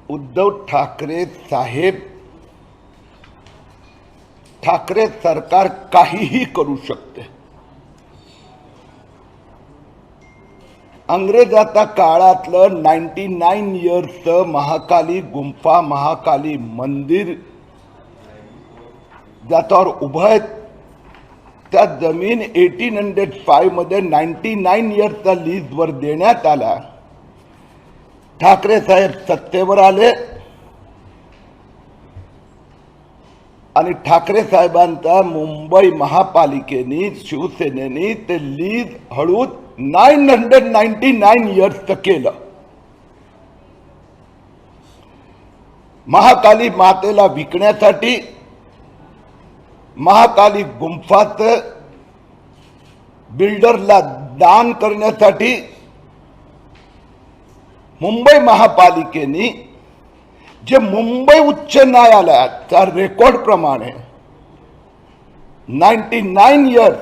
उद्धव ठाकरे साहेब, ठाकरे सरकार काहीही करू शकते. अंग्रेजाच्या काळातलं 99 इयर्सचं महाकाली गुंफा, महाकाली मंदिर ज्याच्यावर उभं आहे, त्या जमीन 1805 मध्ये 99 इयर्सच्या लीजवर देण्यात आला. ठाकरे साहेब सत्तेवर आले आणि ठाकरे साहेबांचा मुंबई महापालिकेने, शिवसेनेने ते लीज हळूच 999 इयर्स केलं. महाकाली मातेला विकण्यासाठी, महाकाली गुंफाच बिल्डरला दान करण्यासाठी मुंबई महापालिकेने, जे मुंबई उच्च न्यायालयाच्या रेकॉर्ड प्रमाणे 99 इयर्स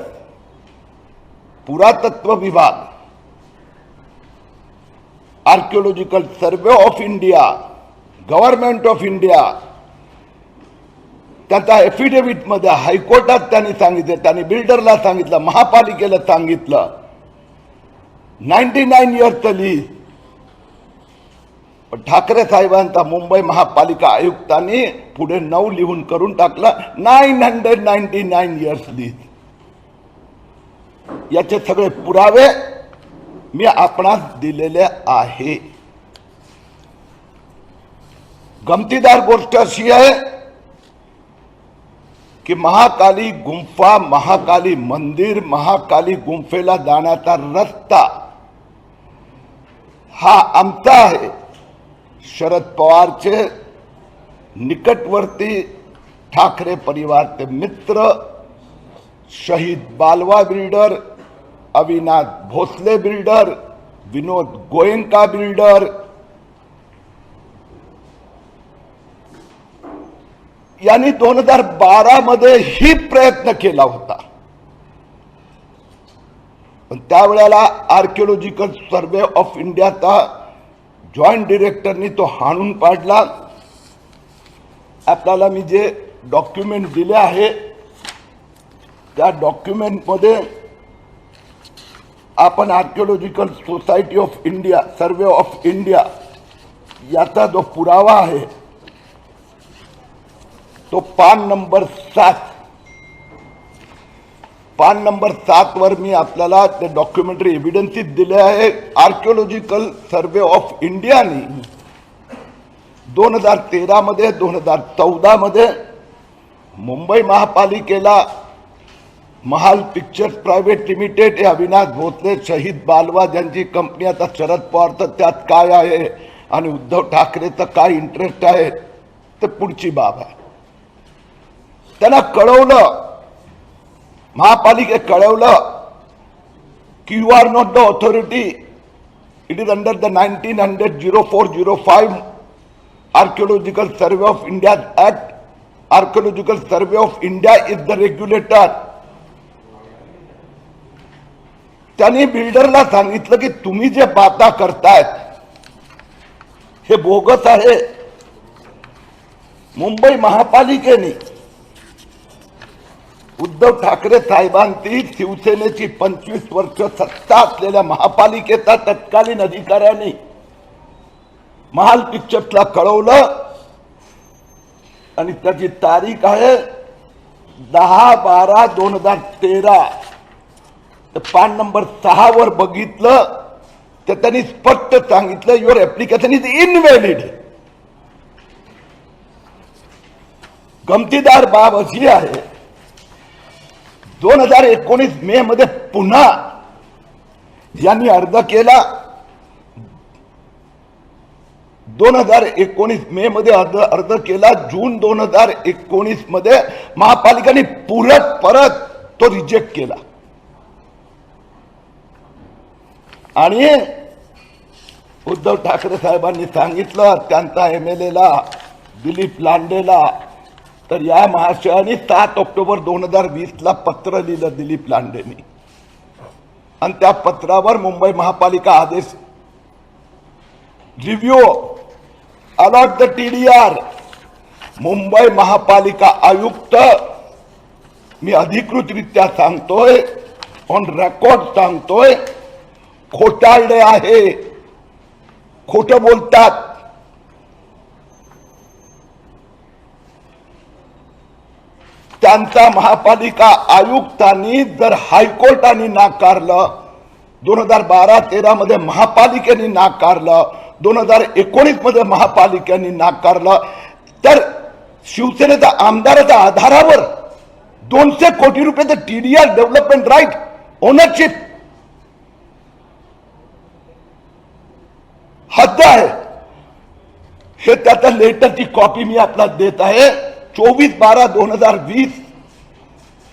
पुरातत्व विभाग, archaeological Survey of India, government of India, त्याचा एफिडेव्हिट मध्ये हायकोर्टात त्यांनी सांगितले, त्यांनी बिल्डरला सांगितलं, महापालिकेला सांगितलं 99 इयर्सचं लीज. ठाकरे साहेबांचा मुंबई महापालिका आयुक्तांनी पुढे 9 लिहून करून टाकला 999 इयर्स लीज. याचे सगळे पुरावे मी आपणास दिलेले आहे. गमतीदार गोष्ट अशी आहे की महाकाली गुंफा, महाकाली मंदिर, महाकाली गुंफेला जाण्याचा रस्ता हा आमचा आहे. शरद पवारचे निकटवर्ती, ठाकरे परिवारचे मित्र, शहीद बालवा बिल्डर, अविनाश भोसले बिल्डर, विनोद गोयंका बिल्डर यांनी 2012 मध्ये ही प्रयत्न केला होता. पण त्यावेळेला आर्किओलॉजिकल सर्वे ऑफ इंडियाचा जॉईंट डिरेक्टरनी तो हाणून पाडला. आपल्याला मी जे डॉक्युमेंट दिले आहे त्या डॉक्युमेंटमध्ये आपण archaeological society of India, survey of India याचा जो पुरावा आहे तो पान नंबर 7 वर मी आपल्याला ते डॉक्युमेंटरी एव्हिडन्सेस दिले आहे. आर्किओलॉजिकल सर्वे ऑफ इंडियाने 2013 मध्ये, 2014 मध्ये मुंबई महापालिकेला महाल पिक्चर्स प्रायव्हेट लिमिटेड, हे अविनाश भोसले, शहीद बालवा ज्यांची कंपनी, आता शरद पवारचं त्यात काय आहे आणि उद्धव ठाकरेचं काय इंटरेस्ट आहे ते पुढची बाब आहे. त्यांना कळवलं, महापालिकेत कळवलं की you are not the authority, it is under the 1904-05 Archaeological Survey of India Act. Archaeological Survey of India is the regulator. त्यांनी बिल्डरला सांगितलं की तुम्ही जे बाता करतायत हे बोगस आहे. मुंबई महापालिकेने उद्धव ठाकरे साहेबांची, शिवसेनेची 25 वर्ष सत्ता असलेल्या महापालिकेचा तत्कालीन अधिकाऱ्यांनी महाल पिक्चर्सला कळवलं आणि त्याची तारीख आहे 10/12/2013. पान नंबर 6 वर बघितलं तर त्यांनी स्पष्ट सांगितलं युअर ऍप्लिकेशन इज इनव्हॅलिड. गमतीदार बाब अशी आहे, 2019 मे मध्ये पुन्हा यांनी अर्ज केला. 2019 मे मध्ये अर्ज केला. जून 2019 मध्ये महापालिकेने परत तो रिजेक्ट केला आणि उद्धव ठाकरे साहेबांनी सांगितलं त्यांचा MLA ला, दिलीप लांडेला, तर या महाशयाने 7 ऑक्टोबर 2020 ला पत्र लिहिलं दिलीप लांडेंनी आणि त्या पत्रावर मुंबई महापालिका आदेश review allot the TDR. Mumbai महापालिका आयुक्त, मी अधिकृतरित्या सांगतोय, ऑन रेकॉर्ड सांगतोय, खोटारडे आहे, खोटं बोलतात. त्यांचा महापालिका आयुक्तांनी जर हायकोर्टाने नाकारलं, 2012-13 मध्ये महापालिकेने नाकारलं, 2019 मध्ये महापालिकेने नाकारलं, तर शिवसेनेच्या आमदाराच्या आधारावर 200 कोटी रुपयाचं TDR डेव्हलपमेंट राईट ओनरशिप हद्द आहे. हे त्याच्या लेटरची कॉपी मी आपल्याला देत आहे. 24/12/2020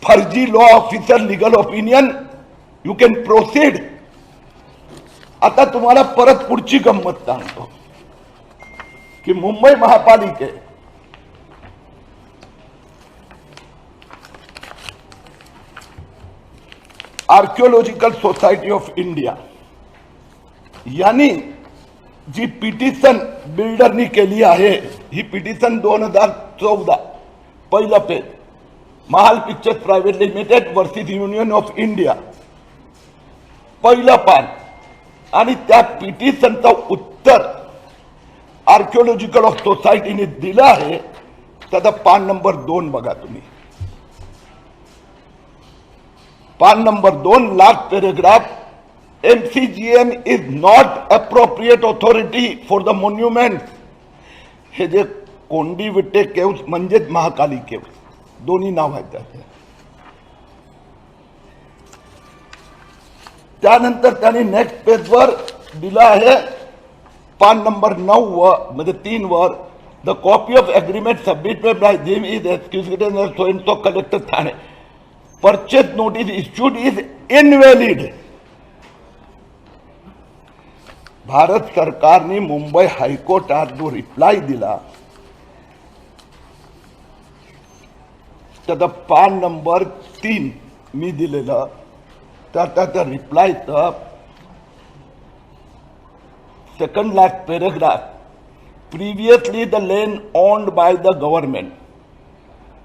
फर्जी law officer legal opinion. You can proceed. आता तुम्हाला परत पुढची गंमत सांगतो की मुंबई महापालिके आर्किओलॉजिकल सोसायटी ऑफ इंडिया यांनी जी पिटिशन बिल्डरनी केली आहे, ही पिटिशन 2014 पहिलं page, Mahal pictures private limited versus union of India, पहिलं पान. आणि त्या पिटिशनचं उत्तर आर्किओलॉजिकल ऑफ सोसायटीने दिलं आहे. त्याचा पान नंबर 2 बघा तुम्ही. पान number 2, last paragraph. MCGM is not appropriate authority for the monuments. हे जे कोंडी विटे केव्स म्हणजेच महाकाली केव्स, दोन्ही नाव आहेत त्याचे. त्यानंतर त्यांनी नेक्स्ट पेजवर दिलं आहे, पान नंबर 9 म्हणजे 3 वर, the copy of agreement submitted by gym is executed so and so collector Thane. Purchase notice issued is invalid. Bharat सरकारने मुंबई हायकोर्टात जो रिप्लाय दिला त्याचा पान नंबर 3 मी दिलेलं, त्या रिप्लायचं second last paragraph. Previously the land owned by the government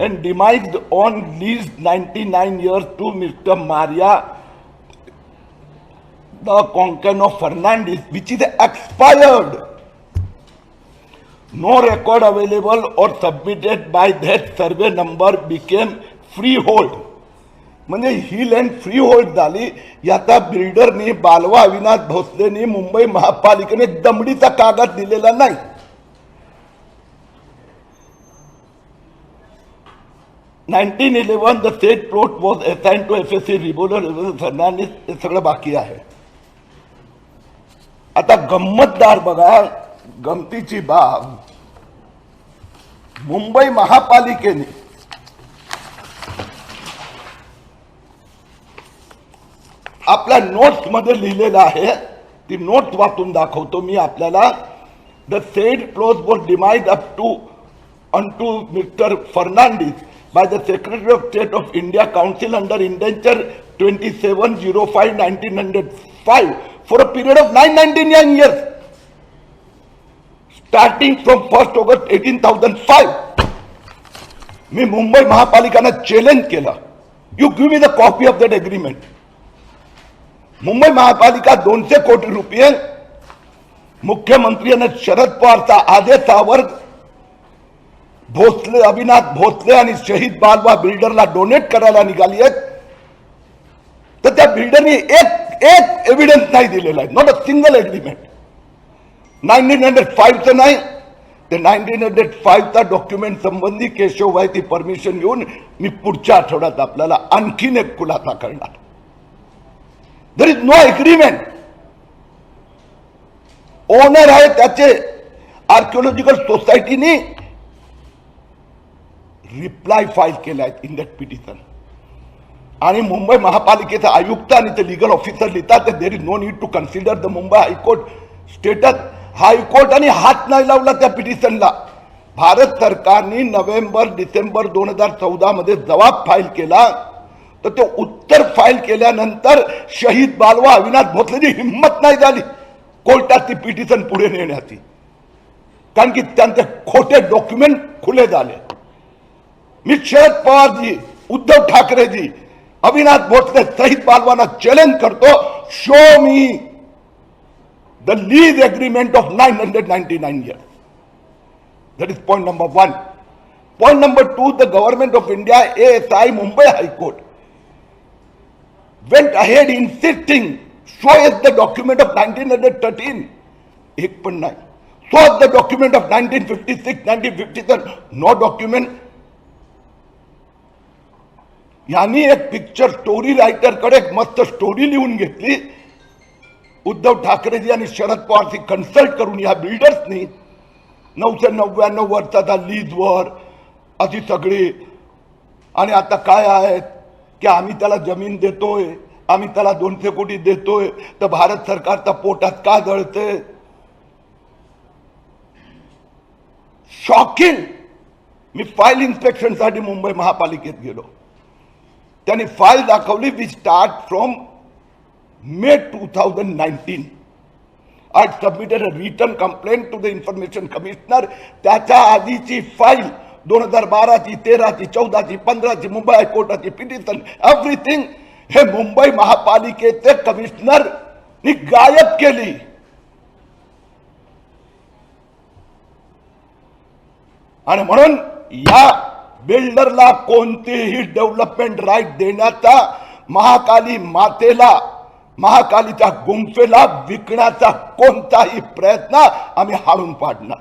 and demised on lease 99 years to Mr. Maria, the concubine of Fernandez, which is expired. No record available or submitted by that survey number became freehold. म्हणजे ही land free hold झाली. याचा बिल्डरनी बालवा अविनाश भोसलेनी मुंबई महापालिकेने दमडीचा कागद दिलेला नाही. (1911) the state plot was assigned to FSC Ribolo Fernandez. हे सगळं बाकी आहे. आता गंमतदार बघा, गमतीची बाब, मुंबई महापालिकेने आपल्या नोट्स मध्ये लिहिलेलं आहे. ती नोट्स वाचून दाखवतो मी आपल्याला. The said clause was demised up to unto Mr. Fernandez by the Secretary of State of India Council under Indenture 2705/1905 for a period of 999 years starting from 1st August 1805. मी मुंबई महापालिकांना चॅलेंज केलं, you give me the copy of that agreement. Mumbai महापालिका 200 कोटी रुपये मुख्यमंत्र्यांना शरद पवारचा आदेशावर भोसले, अविनाश भोसले आणि शहीद बालवा बिल्डरला डोनेट करायला निघाली आहेत. तर त्या बिल्डरने एक एव्हिडन्स नाही दिलेला आहे. Not a single agreement. 1905चं नाही, ते 1905चा डॉक्युमेंट संबंधी केशवभाई परमिशन घेऊन मी पुढच्या आठवड्यात आपल्याला आणखीन एक खुलासा करणार. There is no agreement. Owner आहे त्याचे आर्किओलॉजिकल सोसायटीने रिप्लाय फाईल केला आहे इन दॅट पिटिशन. आणि मुंबई महापालिकेचा आयुक्त आणि ते लीगल ऑफिसर लिहितात there is no need to consider the Mumbai high court status. हायकोर्टाने हात नाही लावला त्या पिटिशनला. भारत सरकारने नोव्हेंबर-डिसेंबर 2014 मध्ये जबाब फाईल केला. तर ते उत्तर फाईल केल्यानंतर शहीद बालवा अविनाश भोसलेची हिंमत नाही झाली कोर्टात ती पिटिशन पुढे नेण्याची. कारण की त्यांचे खोटे डॉक्युमेंट खुले झाले. मी शरद पवारजी, उद्धव ठाकरेजी, अविनाश भोसले, शहीद बालवांना चॅलेंज करतो, show me the lease agreement of 999 years. That is point number 1. Point number 2, the government of India, ASI, Mumbai High Court went ahead insisting, show us the document of 1913. एक पण नाही. Show us the document of 1956, 1957. No document. यांनी एक picture story writer कडे एक मस्त story लिहून घेतली. उद्धव ठाकरेजी आणि शरद पवारची कन्सल्ट करून या बिल्डर्सनी 999 वर्षाचा लीजवर अशी सगळी. आणि आता काय आहे की आम्ही त्याला जमीन देतोय, आम्ही त्याला 200 कोटी देतोय, तर भारत सरकारच्या पोटात का जळते. शॉकिंग. मी फाईल इन्स्पेक्शन साठी मुंबई महापालिकेत गेलो. त्यांनी फाईल दाखवली. We start from May 2019. I submitted a written complaint to the information commissioner. त्याच्या आधीची फाईल 2012ची, 13ची, 14ची, 15ची मुंबई हायकोर्टाची पिटिशन, एव्हरीथिंग हे मुंबई महापालिकेचे कमिशनर नी गायब केली. आणि म्हणून या बिल्डरला कोणतीही डेव्हलपमेंट राईट देण्याचा, महाकाली मातेला, महाकालीच्या गुंफेला विकण्याचा कोणताही प्रयत्न आम्ही हाडून पाडणार.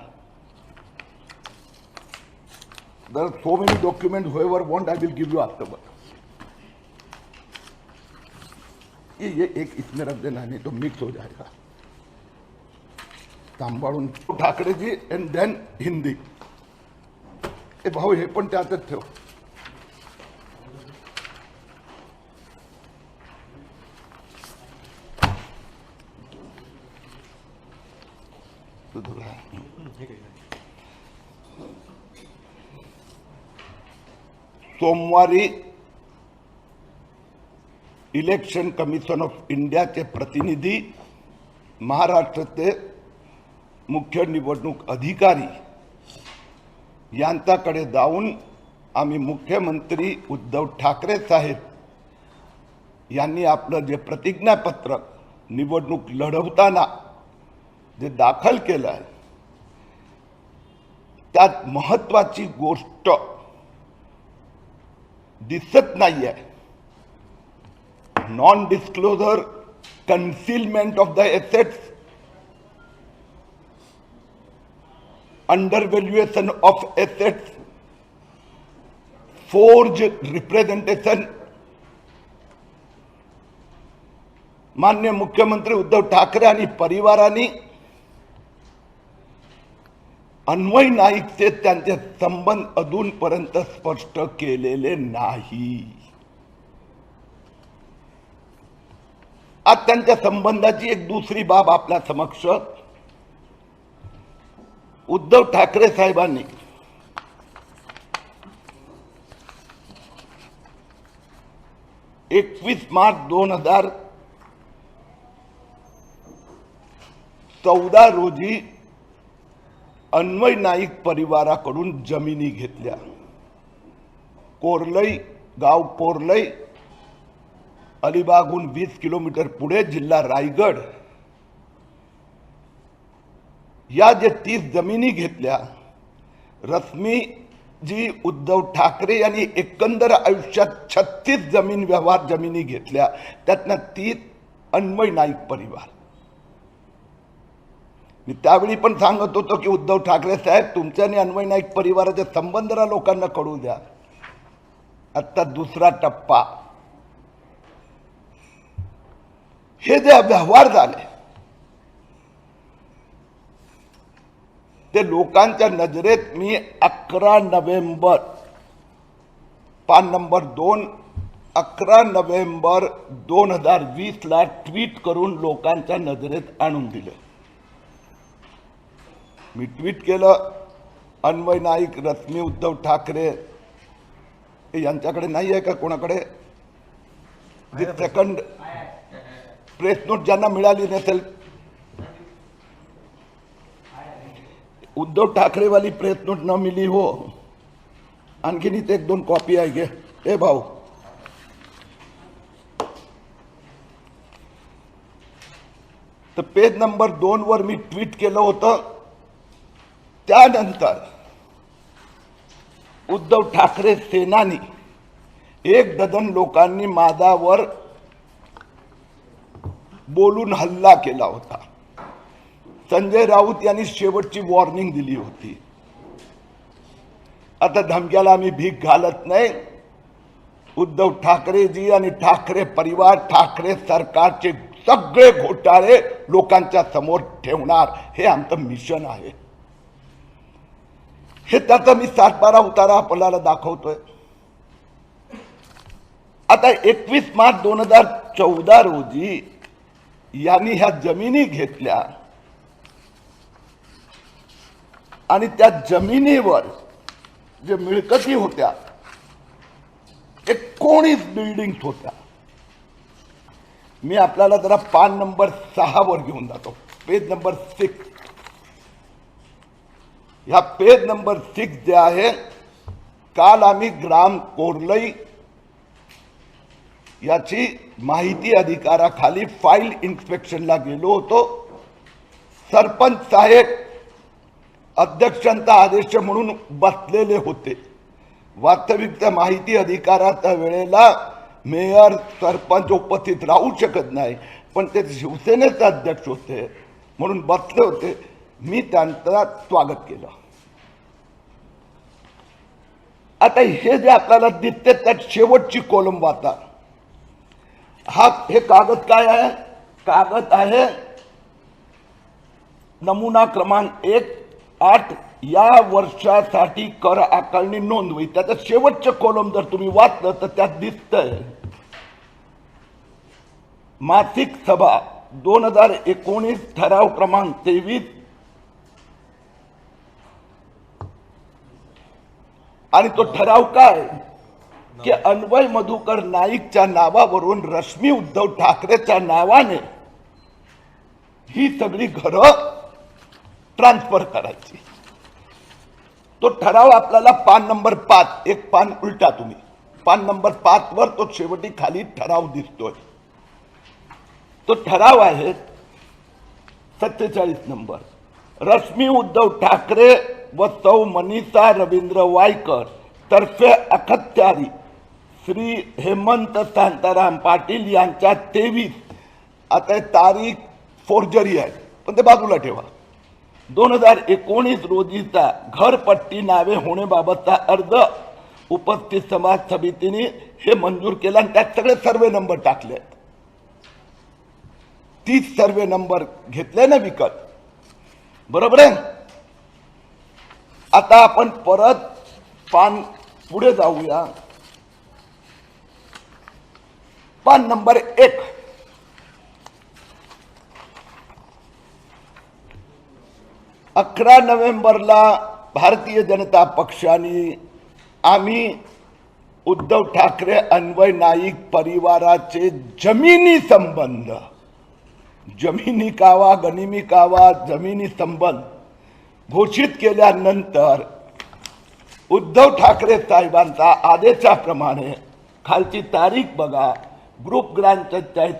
There are so many documents, whoever want I will give you afterward. ये एक इसमें रख देना, नहीं तो मिक्स हो जाएगा. सांभाळून ठाकरे जी एंड देन हिंदी. ए भाऊ हे पण त्यातच ठेव. सोमवारी इलेक्शन कमिशन ऑफ इंडियाचे प्रतिनिधी, महाराष्ट्राचे मुख्य निवडणूक अधिकारी यांच्याकडे जाऊन आम्ही मुख्यमंत्री उद्धव ठाकरे साहेब यांनी आपलं जे प्रतिज्ञापत्र निवडणूक लढवताना जे दाखल केलं आहे त्यात महत्त्वाची गोष्ट दिसत नाही आहे. Non disclosure, concealment of the assets, undervaluation of assets, forge representation. माननीय मुख्यमंत्री उद्धव ठाकरे आणि परिवारांनी अन्वय नाईकचे त्यांचे संबंध अजूनपर्यंत स्पष्ट केलेले नाही. आज त्यांच्या संबंधाची एक दुसरी बाब आपल्या समक्ष. उद्धव ठाकरे साहेबांनी एकवीस मार्च 2014 रोजी अन्वय नाईक परिवाराकडून जमिनी घेतल्या. कोरलई, गाव कोरलई, अलिबागहून 20 किलोमीटर पुढे, जिल्हा रायगड, या जे 30 जमिनी घेतल्या, रश्मी जी उद्धव ठाकरे यांनी एकंदर आयुष्यात 36 जमीन व्यवहार जमिनी घेतल्या, त्यातनं 30 अन्वय नाईक परिवार. मी त्यावेळी पण सांगत होतो की उद्धव ठाकरे साहेब, तुमच्या आणि अन्वय नाईक परिवाराचे संबंधला लोकांना कळू द्या. आता दुसरा टप्पा, हे जे व्यवहार झाले ते लोकांच्या नजरेत मी 11 नोव्हेंबर, पान नंबर 2, 11 नोव्हेंबर 2020 ला ट्विट करून लोकांच्या नजरेत आणून दिले. मी ट्विट केलं, अन्वय नाईक, रश्मी उद्धव ठाकरे यांच्याकडे नाही आहे का कोणाकडे सेकंड प्रेस नोट ज्यांना मिळाली नसेल, उद्धव ठाकरे वाली प्रेस नोट न मिली हो, आणखीन इथे 1-2 कॉपी आहे घे. ए भाऊ, तर पेज नंबर 2 वर मी ट्वीट केलं होतं. त्यानंतर उद्धव ठाकरे सेनानी 1 डझन लोकांनी माझ्यावर बोलून हल्ला केला होता. संजय राऊत यांनी शेवटची वॉर्निंग दिली होती. आता धमक्याला आम्ही भीक घालत नाही. उद्धव ठाकरेजी आणि ठाकरे परिवार, ठाकरे सरकारचे सगळे घोटाळे लोकांच्या समोर ठेवणार, हे आमचं मिशन आहे. हे त्याचा मी 7-12 उतारा आपल्याला दाखवतोय. आता 21 मार्च 2014 रोजी यांनी ह्या जमिनी घेतल्या आणि त्या जमिनीवर जे मिळकती होत्या 19 बिल्डिंग्स होत्या. मी आपल्याला जरा पान नंबर 6 वर घेऊन जातो. Page number 6. ह्या पेज नंबर 6 जे आहे, काल आम्ही ग्राम कोरलई याची माहिती अधिकाराखाली फाईल इन्स्पेक्शनला गेलो होतो. सरपंच साहेब अध्यक्षांचा आदेश म्हणून बसलेले होते. वास्तविक त्या माहिती अधिकाराच्या वेळेला मेयर, सरपंच उपस्थित राहू शकत नाही, पण ते शिवसेनेचे अध्यक्ष होते म्हणून बसले होते. मी त्यांचं स्वागत केलं. आता हे जे आपल्याला दिसते त्यात शेवटची कॉलम वाचा. हे कागद काय आहे? कागद आहे नमुना क्रमांक 1-8 या वर्षासाठी कर आकारणी नोंदवही. त्याचं शेवटचं कॉलम जर तुम्ही वाचलं तर त्यात दिसतंय मासिक सभा 2019 ठराव क्रमांक 23 आणि तो ठराव काय की अन्वय मधुकर नाईकच्या नावावरून रश्मी उद्धव ठाकरेच्या नावाने ही सगळी घरं ट्रान्सफर करायची. तो ठराव आपल्याला पान नंबर 5, एक पान उलटा तुम्ही, पान नंबर 5 वर तो शेवटी खाली ठराव दिसतोय. तो ठराव आहे 47 नंबर. रश्मी उद्धव ठाकरे व सौ मनीषा रवींद्र वायकर तर्फे अखत्यारी श्री हेमंत शांताराम पाटील यांच्या 23, आता तारीख फोर्जरी आहे पण ते बाजूला ठेवा, 2019 रोजीचा घरपट्टी नावे होण्याबाबतचा अर्ज उपस्थित समाज समितीने हे मंजूर केला आणि त्यात सगळे सर्वे नंबर टाकले. 30 सर्वे नंबर घेतले ना विकत, बरोबर आहे. आता आपण परत पान पुढे जाऊया. पान नंबर 1. अकरा नोव्हेंबरला भारतीय जनता पक्षाने आम्ही उद्धव ठाकरे अन्वय नाईक परिवाराचे जमिनी संबंध, जमिनी कावा, गनिमी कावा, जमिनी संबंध घोषित केल्यानंतर उद्धव ठाकरे साहेबांचा आदेशाप्रमाणे खालची तारीख बघा, ग्रुप ग्रामपंचायत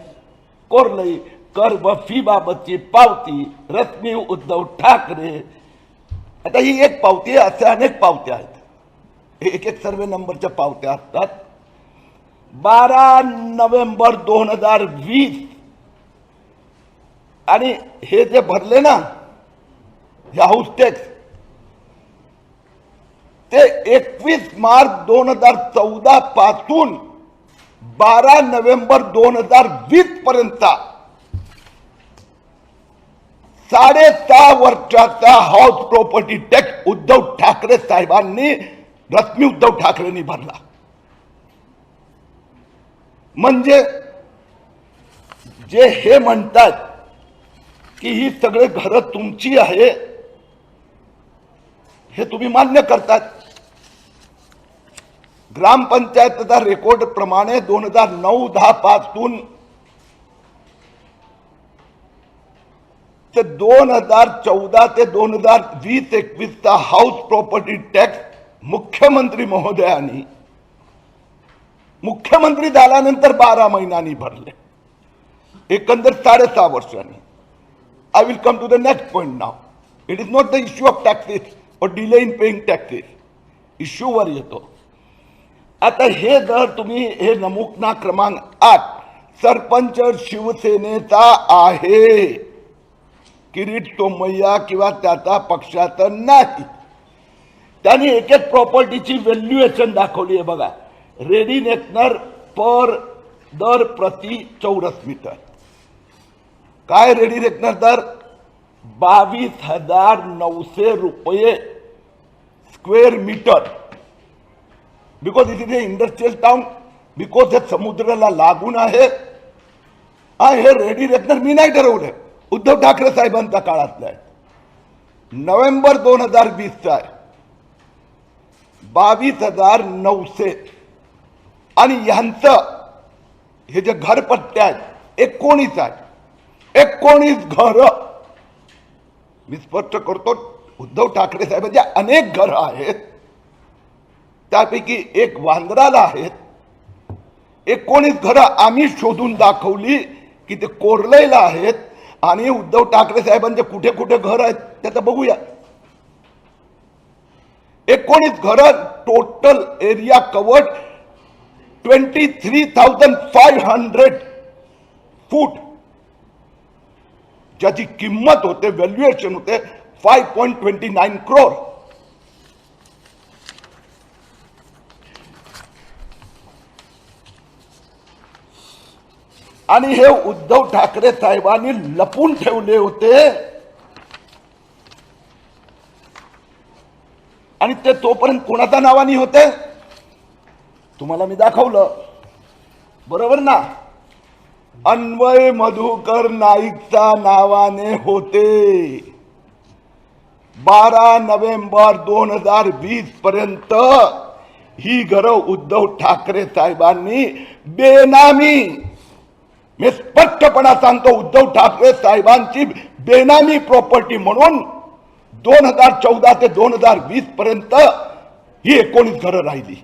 कोरलई कर व फी बाबतची पावती रश्मी उद्धव ठाकरे. आता ही एक पावती आहे, असे अनेक पावत्या आहेत, एक सर्वे नंबरच्या पावत्या असतात. 12 नोव्हेंबर 2020 आणि हे जे भरले ना हाऊस टॅक्स ते 21 मार्च 2014 पासून 12 नोव्हेंबर 2020 पर्यंत 6.5 वर्षाचा house property tax Uddhav Thackeray साहेबांनी रश्मी उद्धव ठाकरेंनी भरला. म्हणजे जे हे म्हणतात की ही सगळे घरं तुमची आहे हे तुम्ही मान्य करतात. ग्रामपंचायतचा रेकॉर्ड प्रमाणे 2009-10 पासून ते 2014 ते 2020-21चा हाऊस प्रॉपर्टी टॅक्स मुख्यमंत्री महोदयांनी मुख्यमंत्री झाल्यानंतर 12 महिन्यांनी भरले, एकंदर 6.5 वर्षांनी. I will come to the next point now. It is not the issue of taxes or delay in paying taxes. इश्यूवर येतो. आता हे जर तुम्ही हे नमुना क्रमांक 8 सरपंच शिवसेनेचा आहे, किरीट सोमय्या किंवा त्याचा पक्षाचा नाही. त्यांनी एक एक प्रॉपर्टीची व्हॅल्युएशन दाखवली आहे बघा. रेडी नेक्नर पर दर प्रति चौरस मीटर. काय रेडी नेक्नर दर? 22,900 रुपये square metre. Because it is a industrial town, because हे समुद्राला लागून आहे. हे रेडी नेक्नर मी नाही ठरवलंय, उद्धव ठाकरे साहेबांच्या काळातलं आहे. नोव्हेंबर 2020चा आहे. 22,900 आणि यांचं हे जे घरपट्ट्या आहेत 19 आहेत. 19 घर. मी स्पष्ट करतो, उद्धव ठाकरे साहेबांचे अनेक घर आहेत, त्यापैकी एक वांद्राला आहेत. 19 घरं आम्ही शोधून दाखवली की ते कोरलेला आहेत. आणि उद्धव ठाकरे साहेबांचे कुठे कुठे घर आहेत त्याचं बघूया. 19 घरं, टोटल एरिया कवर्ड 23,500 फूट, ज्याची किंमत होते, व्हॅल्युएशन होते 5.29 करोड. आणि हे उद्धव ठाकरे साहेबांनी लपून ठेवले होते. आणि ते तोपर्यंत कोणाच्या नावाने होते तुम्हाला मी दाखवलं, बरोबर ना? अन्वय मधुकर नाईकच्या नावाने होते. 12 नोव्हेंबर 2020 पर्यंत ही घरं उद्धव ठाकरे साहेबांनी बेनामी, मी स्पष्टपणा सांगतो, उद्धव ठाकरे साहेबांची बेनामी प्रॉपर्टी म्हणून 2014 ते 2020 पर्यंत ही 19 घरं राहिली.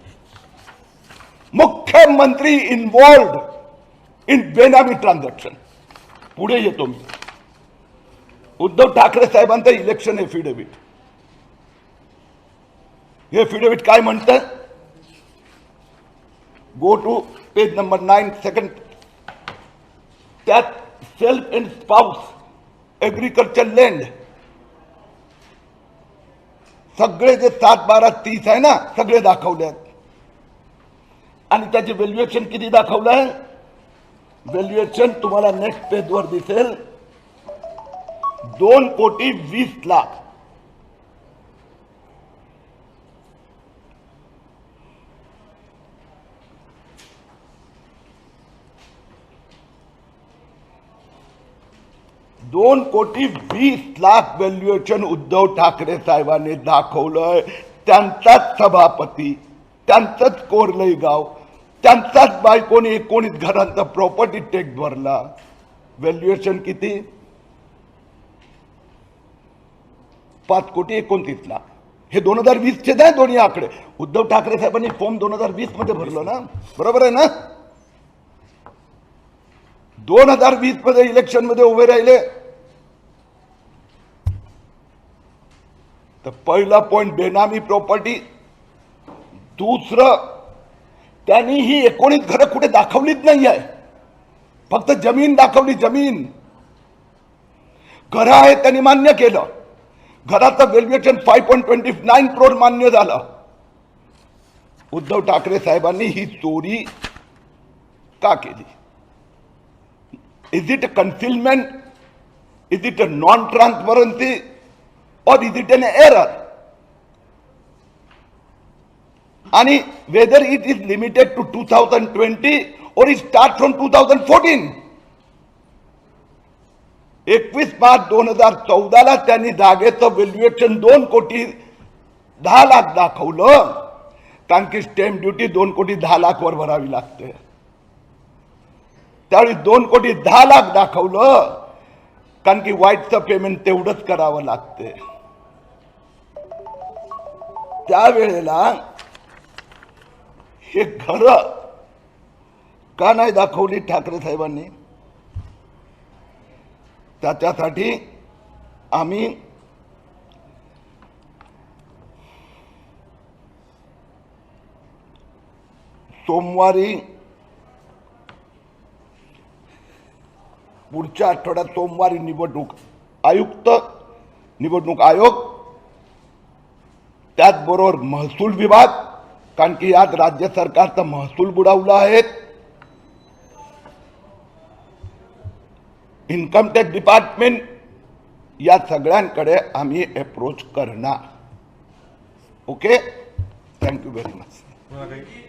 मुख्यमंत्री इन्वॉल्ड इन बेनामी ट्रान्झॅक्शन. पुढे येतो मी. उद्धव ठाकरे साहेबांचं इलेक्शन एफिडेव्हिट. हे एफिडेव्हिट काय म्हणतं? Go to page number 9 second. त्यात self and spouse agriculture land सगळे जे 7, 12, 30 आहे ना, सगळे दाखवले आहेत. आणि त्याचे व्हॅल्युएशन किती दाखवलंय? व्हॅल्युएशन तुम्हाला नेक्स्ट पेजवर दिसेल. 2,20,00,000. $2,20,00,000 व्हॅल्युएशन उद्धव ठाकरे साहेबांनी दाखवलंय. त्यांचाच सभापती, त्यांचंच कोरलई गाव, त्यांचाच बायकोने 19 घरांचा प्रॉपर्टी टॅक्स भरला. व्हॅल्युएशन किती? 5,29,00,000. हे 2020 चे नाही दोन्ही आकडे. उद्धव ठाकरे साहेबांनी फॉर्म 2020 मध्ये भरलं ना, बरोबर आहे ना? 2020 मध्ये इलेक्शन मध्ये उभे राहिले. तर पहिला पॉइंट बेनामी प्रॉपर्टी. दुसरं, त्यांनी ही 19 घरं कुठे दाखवलीच नाही आहे, फक्त जमीन दाखवली. जमीन घरं आहे त्यांनी मान्य केलं. घराचं व्हॅल्युएशन 5.29 करोड मान्य झालं. उद्धव ठाकरे साहेबांनी ही चोरी का केली? Is it a concealment? Is it a non transparency? और इज इट एन एरर? आणि whether it is limited to 2020 और इट स्टार्ट फ्रॉम 2014. 21 मार्च 2014 त्यांनी जागेचं व्हॅल्युएशन 2,10,00,000 दाखवलं. कारण की स्टॅम्प ड्युटी 2,10,00,000 वर भरावी लागते. त्यावेळी 2,10,00,000 दाखवलं. कारण की वाईटचं पेमेंट तेवढंच करावं लागते. त्यावेळेला हे घर का नाही दाखवली ठाकरे साहेबांनी? त्याच्यासाठी आम्ही सोमवारी, पुढच्या आठवड्यात सोमवारी निवडणूक आयुक्त, निवडणूक आयोग, त्याचबरोबर महसूल विभाग, कारण की यात राज्य सरकारचा महसूल बुडवला आहे, इन्कम टॅक्स डिपार्टमेंट, या सगळ्यांकडे आम्ही अप्रोच करणार. Okay, thank you very much.